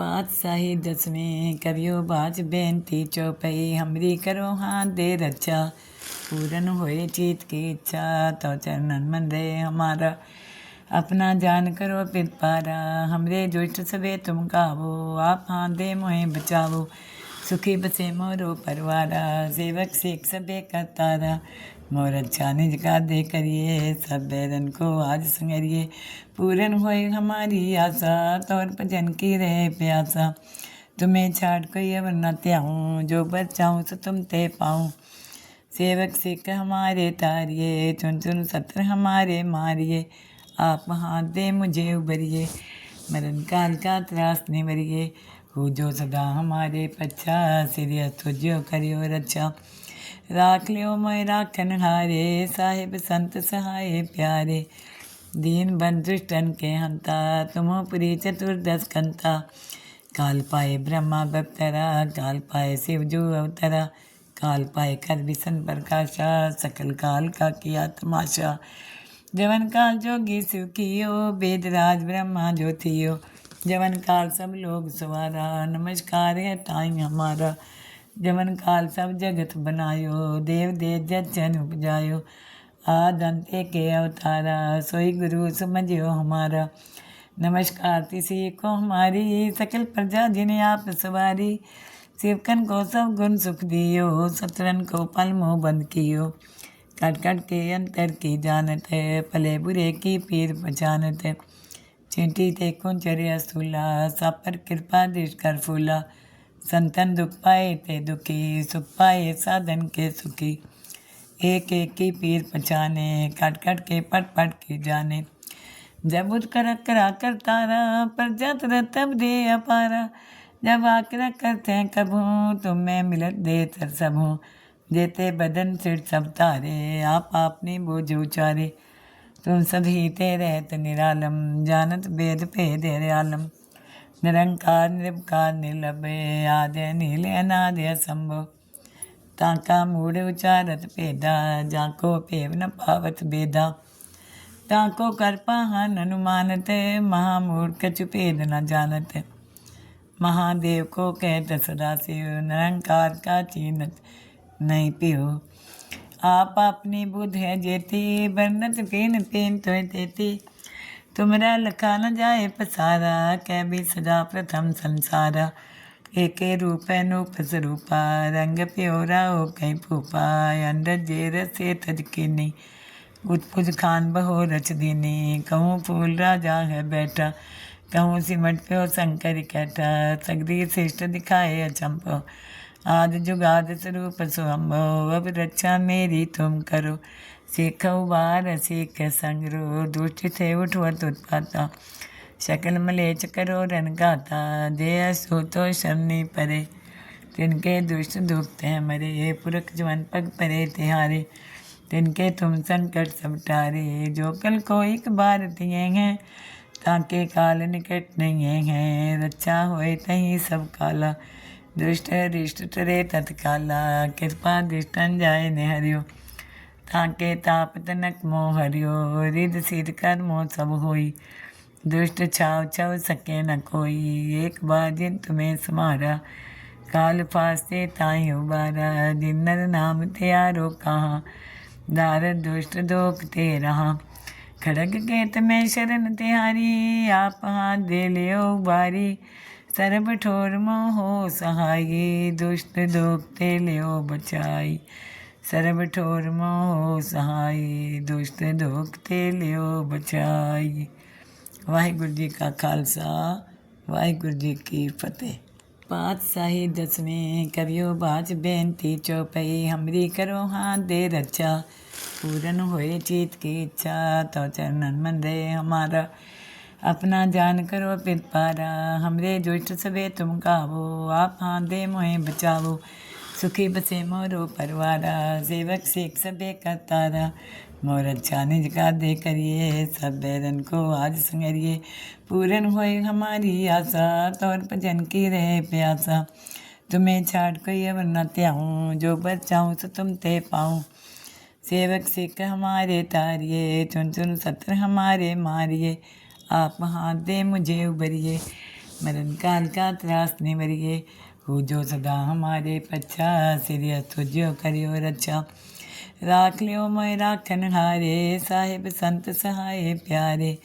पातशाही दसवें करियो बाज बेनती चौपई हमरी करो हाथ दे रक्षा पूरन होए चीत की इच्छा तो चरणन मन रे हमारा अपना जान करो पितपारा हमरे दुष्ट सबे तुम गावो आप हाथ दे मोहे बचावो सुखी बसे मोरो परवारा सेवक सीख सबे करतारा मोर अच्छा निज का दे करिए सब बैरन को आज संगरिए पूरन होए हमारी आशा तौर भजन की रहे प्यासा तुम्हें छाड़ कोई अवर न त्याऊँ जो बचाऊँ सो तुम ते पाऊँ सेवक सिख हमारे तारिये चुन चुन सत्र हमारे मारिए आप हाथ दे मुझे उबरिए मरण काल का त्रास निवरिए हो जो सदा हमारे पच्छा सिरिय तुझो करियो रक्षा राख लियो मोय राखन हारे साहिब संत सहाय प्यारे दीन बंधुष्टन के हंता तुमो पुरी चतुर्दश कंता काल पाए ब्रह्मा बप्तरा काल पाए शिव जो अवतरा काल पाए कर विसन प्रकाशा सकल काल का किया तमाशा जवन काल जोगी शिव कियो वेदराज ब्रह्मा जो थियो जवन काल सब लोग सवारा नमस्कार है ताई हमारा जवन काल सब जगत बनायो देव दे जन उपजायो आदंते के अवतारा सोई गुरु समझियो हमारा नमस्कार तिसी को हमारी सकल प्रजा जिन्हें आप सवारी सेवकन को सब गुण सुख दियो सत्रन को पल मोह बंद कियो कट कट के अंतर की जानत है भले बुरे की पीर पहचानत है चींटी ते कुंचर्या स्थूला सब पर कृपा दृष्ट कर फूला संतन दुख पाए ते दुखी सुख पाए साधन के सुखी एक एक की पीर पहचाने कट कट के पट पट की जाने जब उठकर करा कर तारा पर जत तब दे अपारा जब आकरा करते हैं कभूँ तुम मैं मिलत दे तर सबूँ देते बदन सिर सब तारे आप आपने बोझ उचारे तुम सभी ते रहत निरालम जानत वेद भेद आलम निरंकार निर्विकार निर्लभे आद्य नील अनाद्य असंभव ताका मूढ़ उचारत भेदा जाको पेव न पावत बेदा ताको कर पाहन अनुमानत महामूढ़ कछु भेद न जानत महादेव को कहत सदाशिव निरंकार का चीनत नहीं पियो आप अपनी बुद्ध है जेती बरनत पेन पेन तो तेती तुमरा लखा न जाए पसारा कै भी सजा प्रथम संसारा एक रूप नूप स्वरूपा रंग प्योरा हो कहीं फूपा अंडर जेर से तज के नहीं उत्पुज खान बहो रच दीनी कहूँ फूल राजा है बैठा कहूँ सिमट प्यो शंकर कैठा सगरी श्रेष्ठ दिखाए अचंपो आद जुगाद स्वरूप स्वम्भो अब रक्षा मेरी तुम करो सीख उबार सीख संगरो दुष्ट थे उठवत उत्पाता शकल मलेच करो रन गाता दे सो तो शमनी परे तिनके दुष्ट दुखते मरे पुरख जवन पग परे तिहारे तिनके तुम संकट सब टारे जो कल को एक बार दिए हैं ताके काल निकट नहीं है रक्षा होए तही सब काला दुष्ट रिष्ट टरे तत्काला कृपा दृष्टन जाए निहरियो ताके ताप तनक मोह हरियो रिद सिर कर मोह सब होई दुष्ट छाव छव सके न कोई एक बार जिन तुम्हें समारा काल फास्ते ताई उबारा जिन नर नाम त्यारो कहाँ दार दुष्ट दोख ते रहा खड़ग केत में शरण तिहारी आप हाथ दे लियो बारी सर्व ठोर मोहो सहाई दुष्ट दोखते लियो बचाई सर्व ठोर मोहो सहाई दुष्ट दोखते लियो बचाई। वाहिगुरु जी का खालसा वाहिगुरु जी की फतेह। पातशाही दसवें करियो बाज बेनती चौपई हमरी करो हाथ दे रक्षा पूरन होए चीत की इच्छा तो चरणन मन रे हमारा अपना जान करो पितपारा हमरे दुष्ट सबे तुम गावो आप हाथ दे मोहे बचावो सुखी बसे मोरो परवारा सेवक सीख सबे करतारा मोर अच्छा निज का दे करिए सब बैरन को आज संगरिए पूरन होए हमारी आशा तौर भजन की रहे प्यासा तुम्हें छाड़ कोई अवर न त्याऊँ जो बचाऊँ सो तुम ते पाऊँ सेवक सिख हमारे तारिये चुन चुन सत्र हमारे मारिए आप हाथ दे मुझे उबरिए मरण काल का त्रास निवरिए, हो जो सदा हमारे पच्छा, सिरिय तुझो करियो रक्षा। राख लियो मोय राखन हारे, साहिब संत सहाय प्यारे।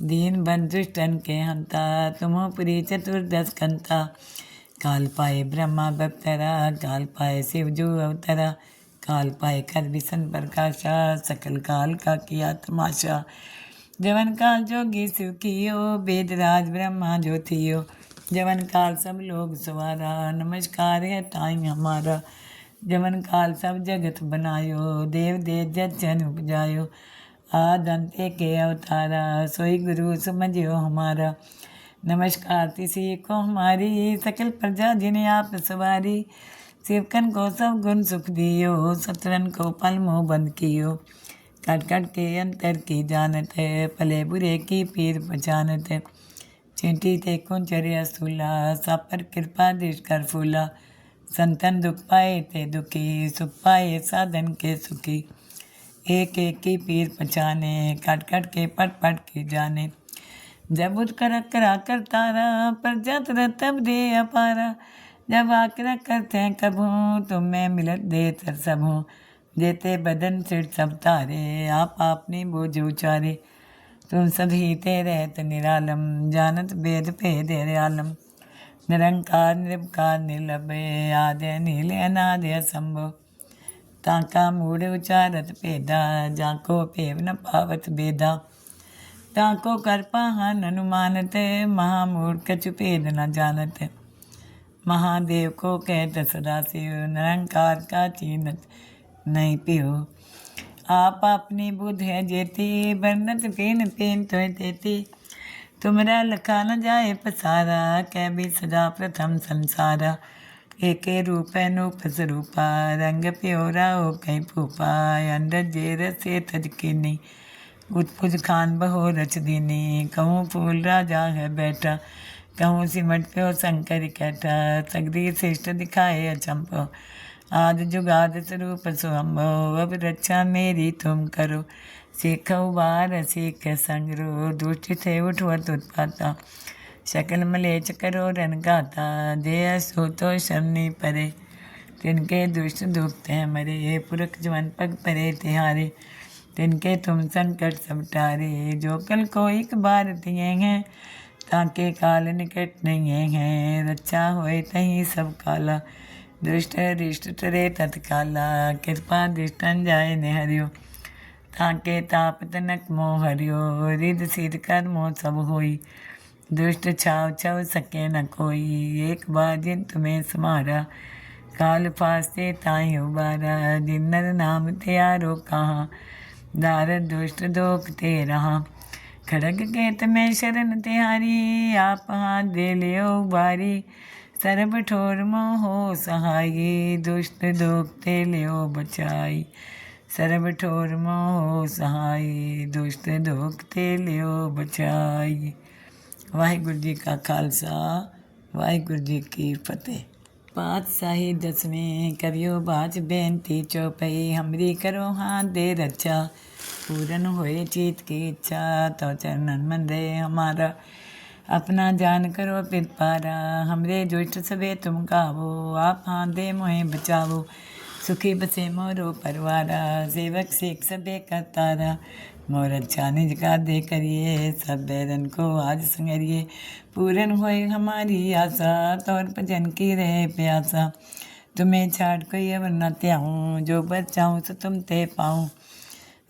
दीन बंधु दुष्टन के हंता, तुमो पुरी चतुर्दश कंता। काल पाए ब्रह्मा बप्तरा, काल पाए शिव जो अवतरा। काल पाए कर विसन प्रकाशा, सकल काल का किया तमाशा। जवन काल जोगी शिव कियो, वेद राज ब्रह्मा जो थियो। जवन काल सब लोग सवारा, नमस्कार है ताई हमारा। जवन काल सब जगत बनायो, देव देव जग जन उपजायो। आद अंत्य के अवतारा, सोई गुरु समझियो हमारा। नमस्कार तिसी को हमारी, सकल प्रजा जिन्हें आप सवारी। सेवकन को सब गुण सुख दियो, सतरन को पल मोह बंद कियो। कट कट के अंतर की जानत है, भले बुरे की पीर पहचानत है। चींटी ते कुंचर्य स्थूला, सब पर कृपा दृष्ट कर फूला। संतन दुख पाए ते दुखी, सुख पाए साधन के सुखी। एक एक की पीर पहचाने, कट कट के पट पट की जाने। जब उठकर करा कर तारा, पर जत तब दे अपारा। जब आकरा करते हैं कभूँ, तुम्हें मिलत दे तर सबूँ। जेते बदन सिर सब तारे, आप अपनी बोझ उचारे। तुम सभी ते रहत निरालम, जानत वेद भेद आलम। निरंकार निर्विकार निर्लभे, आद्य नील अनादि असंभव। ताका मूढ़ उचारत भेदा, जाको पेव न पावत बेदा। ताको कर पाहन अनुमानत, महामूढ़ कछु भेद न जानत। महादेव को कहत सदाशिव, निरंकार का चीनत नहीं पियो। आप अपनी बुद्ध है जेती, बरनत पेन पेन तो देती। तुमरा लखा न जाए पसारा, कै भी सदा प्रथम संसारा। एके रूप अनूप स्वरूपा, रंग प्योरा हो कहीं फूपा। अंडर जेर से तज कीनी, उत्पुज खान बहो रच दीनी। कहूँ फूल राजा है बैठा, कहूँ सिमट प्यो शंकर कैठा। सगरी श्रेष्ठ दिखाए अचंपो, आद जुगाद स्वरूप सुअम्भो। अब रक्षा मेरी तुम करो, सीखो बार सीख संगरो। दुष्ट से उठवत उत्पाता, शकल मलेच करो रन गाता। दे असो तो शमनी परे, तिनके दुष्ट दुखते मरे। पुरख जवन पग परे तिहारे, तिनके तुम संकट सब टारे। जो कल को एक बार दिए हैं, ताके काल निकट नहीं है। रक्षा होए तही सब काला, दुष्ट रिष्ट तरे तत्काला। कृपा दृष्टन जाए निहरियो, ताके ताप तनक मोह हरियो। रिद सिद्ध कर मोह सब होई, दुष्ट छाव छव सके न कोई। एक बार जिन तुम्हें समारा, काल फास्ते ताई उबारा। जिन नर नाम त्यारो कहाँ, दार दुष्ट दोख ते रहा। खड़ग केत में शरण तिहारी, आप हाथ दे लियो बारी। सर्ब ठोर मोहो सहाई, दुष्ट दोख ते लियो बचाई। सर्ब ठोर मोहो सहाई, दुष्ट दोख ते लियो बचाई। वाहिगुरु जी का खालसा, वाहिगुरु जी की फतेह। पातशाही दसवें करियो बाज बेनती चौपई। हमरी करो हाथ दे रक्षा, पूरन होए चीत की इच्छा। तो चरणन मन रे हमारा, अपना जान करो पिरपारा। हमरे दुष्ट सबे तुम गावो, आप हाथ दे मोहे बचावो। सुखी बसे मोरो परवारा, सेवक सेख सबे करतारा। मोर अच्छा निज का दे करिए, सब बैरन को आज संगरिए। पूरन होए हमारी आशा, तौर भजन की रहे प्यासा। तुम्हें छाड़ कोई अवर न त्याऊँ, जो बचाऊँ सो तुम ते पाऊँ।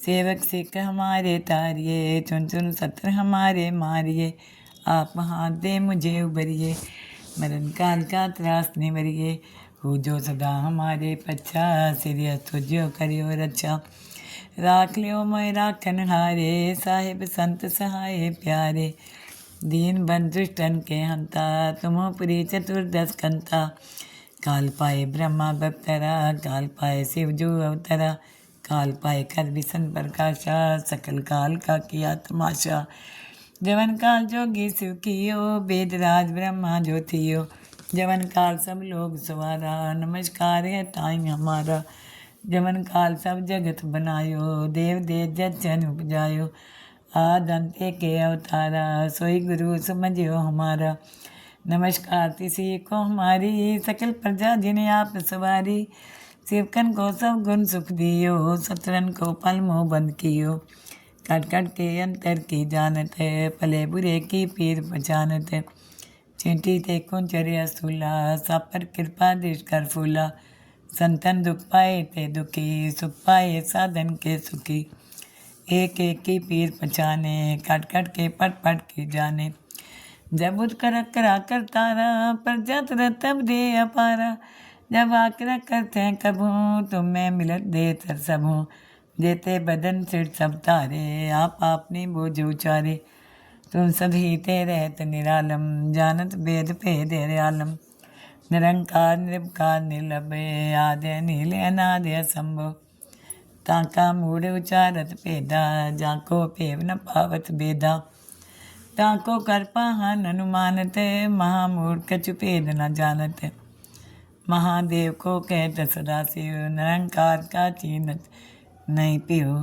सेवक सिख हमारे तारिये, चुन चुन सत्र हमारे मारिए। आप हाथ दे मुझे उबरिए, मरण काल का त्रास निवरिए। हो जो सदा हमारे पच्छा, सिरिय तुझो करियो रक्षा। राख लियो मोय राखन हारे, साहिब संत सहाय प्यारे। दीन बंधु दुष्टन के हंता, तुमो पुरी चतुर्दश कंता। काल पाए ब्रह्मा बप्तरा, काल पाए शिव जो अवतरा। काल पाए कर विसन प्रकाशा, सकल काल का किया तमाशा। जवन काल जोगी शिव कियो, वेद राज ब्रह्मा जो थियो। जवन काल सब लोग सवारा, नमस्कार है ताई हमारा। जवन काल सब जगत बनायो, देव देव जग जन उपजायो। आद अंत्य के अवतारा, सोई गुरु समझियो हमारा। नमस्कार तिसी को हमारी, सकल प्रजा जिन्हें आप सवारी। सेवकन को सब गुण सुख दियो, सतरन को पल मोह बंद कियो। कट कट के अंतर की जानत है, भले बुरे की पीर पहचानत है। चींटी ते कुंचर्य स्थूला, सब पर कृपा दृष्ट कर फूला। संतन दुख पाए ते दुखी, सुख पाए साधन के सुखी। एक एक की पीर पहचाने, कट कट के पट पट की जाने। जब उठ कर करा कर तारा, पर जत तब दे अपारा। जब आकर करते हैं कभू, तुम्हें मिलत दे तर सबू। देते बदन सिर सब तारे, आप आपने बोझ उचारे। तुम सभी ते रहत निरालम, जानत वेद भेद आलम। निरंकार निर्विकार निर्लभय, आद्य नील अनादि असंभव। ताका मूढ़ उचारत भेदा, जाको भेव न पावत बेदा। ताको कर पाहन अनुमानत, महामूढ़ कछु भेद न जानत। महादेव को कहत सदाशिव, निरंकार का चीनत नहीं पियो।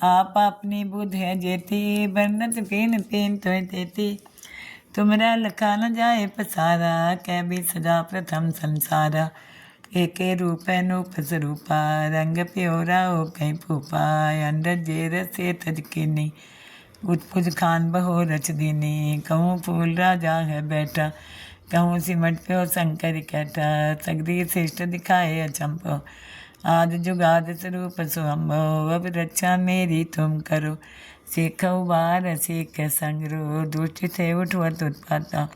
आप अपनी बुद्ध है जेती, बरनत पेन पेन तो देती। तुमरा लखा न जाए पसारा, कै भी सदा प्रथम संसारा। एके रूप नूप स्वरूपा, रंग प्योरा हो कहीं फूपा। अंडर जेर से तज कीनी, उत्पुज खान बहो रच दीनी। कहूँ फूल राजा है बैठा, कहूँ सिमट प्यो शंकर कैठा। सगरी श्रेष्ठ दिखाए अचंपो, आद जुगाद स्वरूप स्वयंभो। अब रक्षा मेरी तुम करो, सीखो बार सीख संगरो। दुष्ट थे उठवत उत्पाता,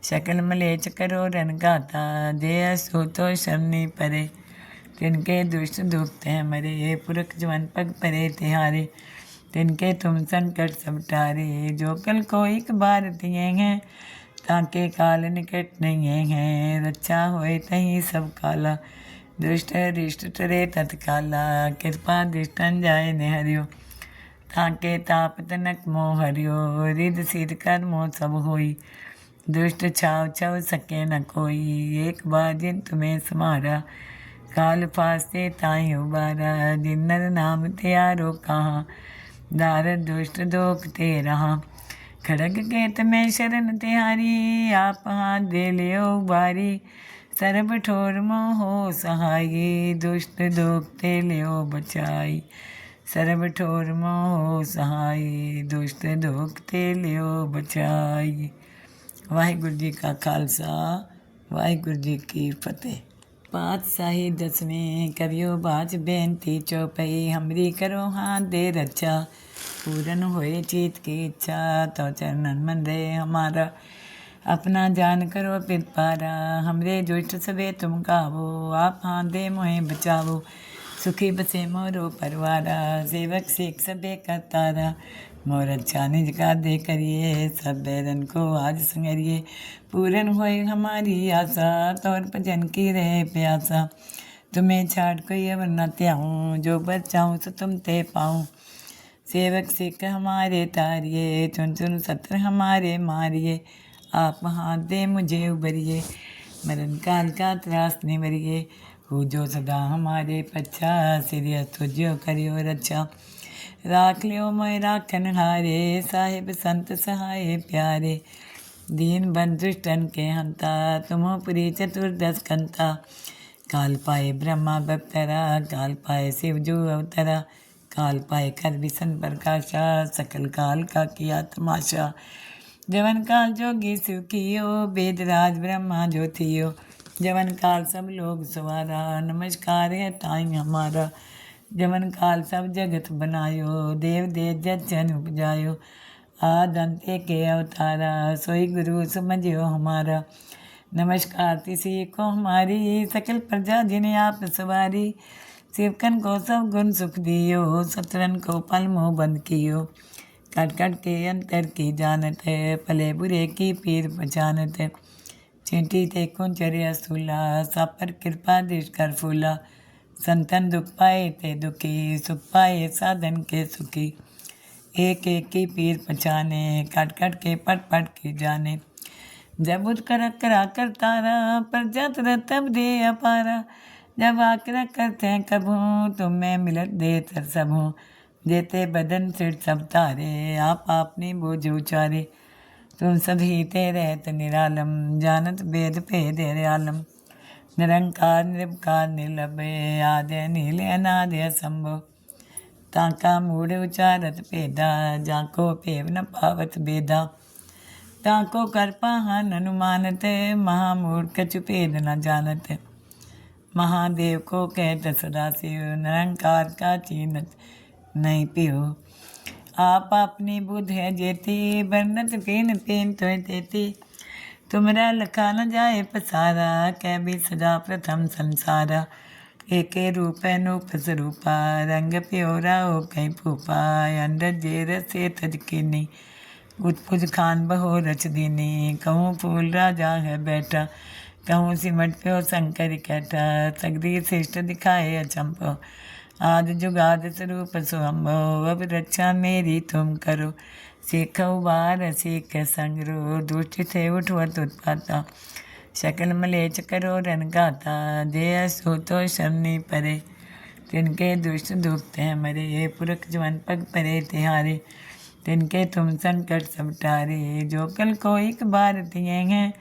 शकल मलेच करो रन गाता। जय सो तो शरणी परे, तिनके दुष्ट दुखते मरे। पुरख जवन पग परे तिहारे, तिनके तुम संकट सब टारे। जो कल को एक बार दिए हैं, ताके काल निकट नहीं है। रक्षा होए तही सब काला, दुष्ट रिष्ट टरे तत्काला। कृपा दृष्टन जाए निहरियो, ताके ताप तनक मोह हरियो। रिद सिद्ध कर मोह सब होई, दुष्ट छाव छव सके न कोई। एक बार जिन तुम्हें समारा, काल फास्ते ताई उबारा। जिन नर नाम त्यारो कहाँ, दार दुष्ट दोख ते रहा। खड़ग के तमें शरण तिहारी, आप हाथ दे लियो बारी। सर्ब ठोर मोह सहाई, दुष्ट दोख ते लियो बचाई। सर्ब ठोर मोह सहाई, दुष्ट दोख ते लियो बचाई। वाहिगुरु जी का खालसा, वाहिगुरु जी की फतेह। पातशाही दसवें करियो बाज बेनती चौपई। हमरी करो हाथ दे रक्षा, पूरन होए चीत की इच्छा। तो चरणन मन रे हमारा, अपना जान करो पिरपारा। हमरे दुष्ट सबे तुम गावो, आप हाथ दे मोहे बचावो। सुखी बसे मोरो परवारा, सेवक सेक सबे करतारा। मोर अच्छा निज का दे करिए, सब बैरन को आज संगरिए। पूरन होए हमारी आशा, तौर भजन की रहे प्यासा। तुम्हें छाड़ कोई अवर न त्याऊँ, जो बर चाहूँ सो तुम ते पाऊँ। सेवक सिख हमारे तारिये, चुन चुन सत्र हमारे मारिए। आप हाथ दे मुझे उबरिए, मरण काल का त्रास निवरिए। हो जो सदा हमारे पच्छा, सिरिया तुझो करियो रक्षा। राख लियो मोय राखन हारे, साहिब संत सहाय प्यारे। दीन बंधुष्टन के हंता, तुम्हो पुरी चतुर्दश कंता। काल पाए ब्रह्मा बप्तरा, काल पाए शिव जो अवतरा। काल पाए कर विसन प्रकाशा, सकल काल का किया तमाशा। जवन काल जोगी सुखियो, वेद राज ब्रह्मा जो थियो। जवन काल सब लोग सवारा, नमस्कार है ताई हमारा। जवन काल सब जगत बनायो, देव देव जग जन उपजायो। आद अंते के अवतारा, सोई गुरु समझियो हमारा। नमस्कार तिसी को हमारी, सकल प्रजा जिन्हें आप सवारी। सेवकन को सब गुण सुख दियो, सतरन को पल मोह बंद कियो। कट कट के अंतर की जानत है, भले बुरे की पीर पहचानत है। चींटी ते कुंचर्य स्थूला, सब पर कृपा दृष्ट कर फूला। संतन दुख पाए ते दुखी, सुख पाए साधन के सुखी। एक एक की पीर पहचाने, कट कट के पट पट की जाने। जब उठ कर करा कर तारा, पर जत तब दे अपारा। जब आकर करते हैं कभू, तुम्हें मिलत दे तर सबू। देते बदन सिर सब तारे, आप आपने बोझ उचारे। तुम सभी ते रहत निरालम, जानत वेद भेद आलम। निरंकार निर्विकार निर्लभय, आद्य नील अनादि असंभव। ताका मूढ़ उचारत भेदा, जाको भेव न पावत भेदा। ताको कर पाहन अनुमानत, महामूढ़ कछु भेद न जानत। महादेव को कहत सदाशिव, निरंकार का चीनत नहीं पियो। आप अपनी बुद्ध है जेती, बरनत पेन पेन तो देती। तुमरा लखा न जाए पसारा, कै भी सदा प्रथम संसारा। एके रूप अनूप स्वरूपा, रंग प्योरा हो कहीं फूफा। अंडर जेर से तज कीनी, उत्पुज खान बहो रच दीनी। कहूँ फूल राजा है बैठा, कहूँ सिमट प्यो शंकर कैठा। सगरी श्रेष्ठ दिखाए अचंपो, आद जुगाद स्वरूप स्वयंभो। अब रक्षा मेरी तुम करो, सीख उबार सीख संगरो। दुष्ट थे उठवत उत्पाता, शकल मलेच करो रन गाता। जय सो तो शमनी परे, तिनके दुष्ट दुखते मरे। पुरख जवन पग परे तिहारे, तिनके तुम संकट सब टारे। जो कल को एक बार दिए हैं,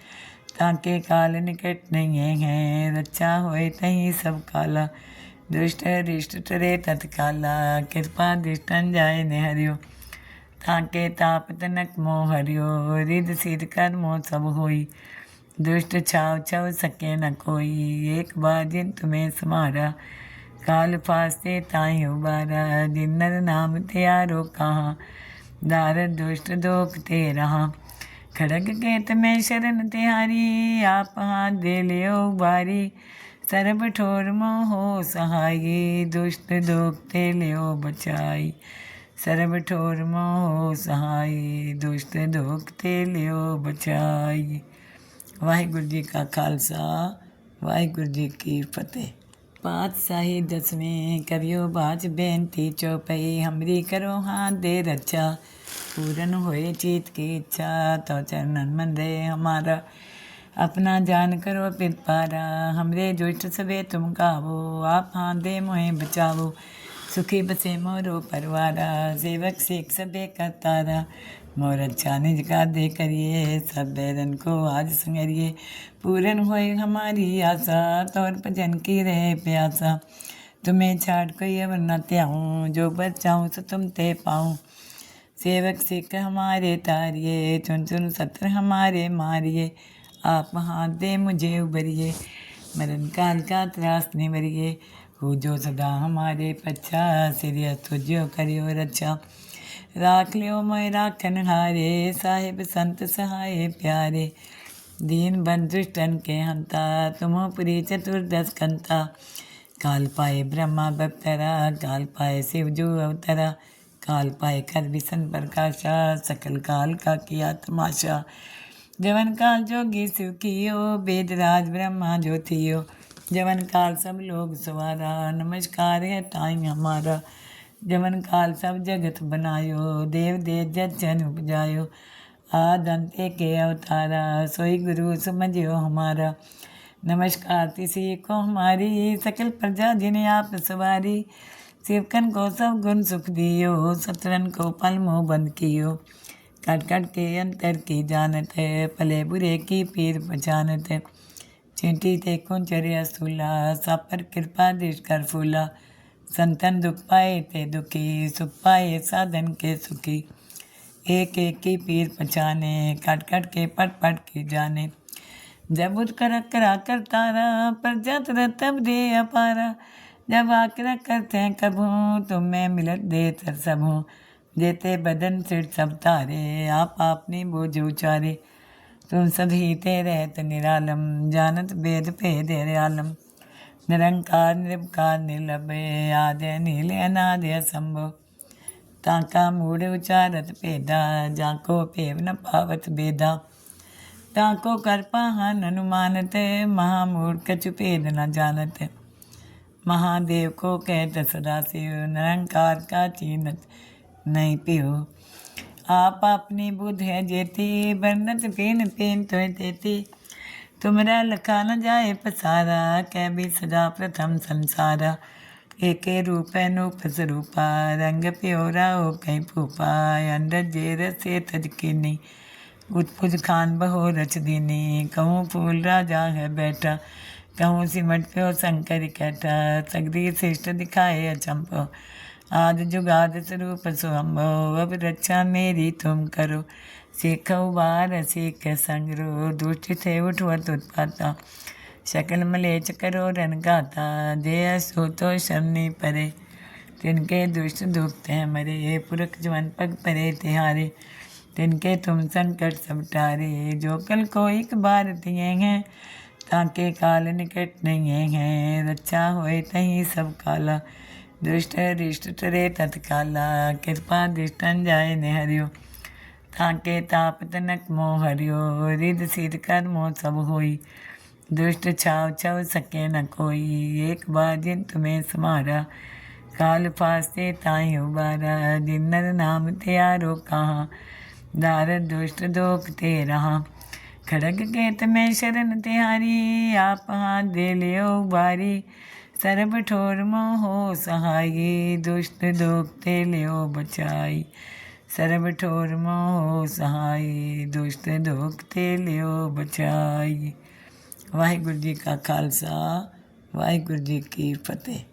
ताके काल निकट नहीं है। रक्षा होए तही सब काला, दुष्ट रिष्ट टरे तत्काला। कृपा दृष्टन जाए निहरियो, ताके ताप तनक मोह हरियो। रिद सिद्ध कर मोह सब होई, दुष्ट छाव छव सके न कोई। एक बार जिन तुम्हें समारा, काल फास्ते ताई उबारा। जिन नर नाम त्यारो कहाँ, दार दुष्ट दोख ते रहा। खड़ग केत में शरण तिहारी, आप हाथ दे लियो बारी। सर्ब ठोर मोहो सहाई, दुष्ट दोख ते लियो बचाई। सर्ब ठोर मोहो सहाई, दुष्ट दोख ते लियो बचाई। वाहिगुरु जी का खालसा, वाहिगुरु जी की फतेह। पातशाही दसवें करियो बाज बेनती चौपई। हमरी करो हाथ दे रक्षा, पूरन होए चीत की इच्छा। तो चरणन मन रे हमारा, अपना जान करो पिरपारा। हमरे दुष्ट सबे तुम गावो, आप हाथ दे मोहे बचावो। सुखी बसे मोरो परवारा, सेवक सेख सबे करतारा। मोर अच्छा निज का दे करिए, सब बैरन को आज संगरिए। पूरन होए हमारी आशा, तौर भजन की रहे प्यासा। तुम्हें छाड़ कोई अवर न त्याऊँ, जो बचाऊँ सो तुम ते पाऊँ। सेवक सिख हमारे तारिये, चुन चुन सत्र हमारे मारिए। आप हाथ दे मुझे उबरिए, मरण काल का त्रास निवरिए। हो जो सदा हमारे पच्छा, सिरिय तुझो करियो रक्षा। राख लियो मोय राखन हारे, साहिब संत सहाय प्यारे। दीन बंधुष्टन के हंता, तुमो पुरी चतुर्दश कंता। काल पाए ब्रह्मा बप्तरा, काल पाए शिव जो अवतरा। काल पाए कर विसन प्रकाशा, सकल काल का किया तमाशा। जवन काल जोगी शिव कियो, वेद राज ब्रह्मा जो थियो। जवन काल सब लोग सवारा, नमस्कार है ताई हमारा। जवन काल सब जगत बनायो, देव देव जन उपजायो। आद अंते के अवतारा, सोई गुरु समझियो हमारा। नमस्कार तिसी को हमारी, सकल प्रजा जिन्हें आप सवारी। सेवकन को सब गुण सुख दियो, सत्रन को पल मोह बंद कियो। कट कट के अंतर की जानत है, भले बुरे की पीर पहचानत है। चींटी ते कुंचर्या स्थूला, सब पर कृपा दृष्ट कर फूला। संतन दुख पाए ते दुखी, सुख पाए साधन के सुखी। एक एक की पीर पहचाने, कट कट के पट पट की जाने। जब उठ कर करा कर तारा, पर जत तब दे अपारा। जब आकरा करते हैं कभूँ, तुम में मिलत दे तर सबूँ। जेते बदन सिर सब तारे, आप अपनी बोझ उचारे। तुम सभी ते रहत निरालम, जानत वेद भेद आलम। निरंकार निर्विकार निर्लभय, आद्य नील अनादि असंभव। ताका मूढ़ उचारत भेदा, जाको भेव न पावत भेदा। ताको कर पाहन अनुमानत, महामूढ़ कछु भेद न जानत। महादेव को कहत सदाशिव, निरंकार का चीनत नहीं पियो। आप अपनी बुद्ध है जेती, बरनत पेन पेन तो देती। तुमरा लखा न जाए पसारा, कै भी सदा प्रथम संसारा। एके रूप अनूप स्वरूपा, रंग प्योरा हो कहीं फूफा। अंडर जेर से तज कीनी, उत्पुज खान बहो रच दीनी, कहूँ फूल राजा है बैठा, कहूँ सिमट प्यो शंकर कैठा, सगरी श्रेष्ठ दिखाए अचंभो, आदि जुगाद स्वरूप स्वयंभो, अब रक्षा मेरी तुम करो, सीख उबार सीख संगरो, दुष्ट थे उठवत उत्पाता, शकल मलेच करो रन गाता, जय सो तो शमनी परे, तिनके दुष्ट दुखते मरे, पुरख जवन पग परे तिहारे, तिनके तुम संकट सब टारे, जो कल को एक बार दिए हैं, ताके काल निकट नहीं हैं, रक्षा होए तहीं सब काला, दुष्ट रिष्ट टरे तत्काला, कृपा दृष्टन जाए निहरियो, ताके ताप तनक मोह हरियो, रिद सिद्ध कर मोह सब होई, दुष्ट छाव छव सके न कोई, एक बार जिन तुम्हें समारा, काल फास्ते ताई उबारा, जिन नर नाम त्यारो कहाँ, दारद दुष्ट दोख ते रहा, खड़ग केत में शरण तिहारी, आप हाथ दे लियो बारी, सर्ब ठोर मोहो सहाई, दुष्ट दोख ते लियो बचाई, सर्ब ठोर मोहो सहाई, दुष्ट दोख ते लियो बचाई। वाहिगुरु जी का खालसा, वाहिगुरु जी की फतेह।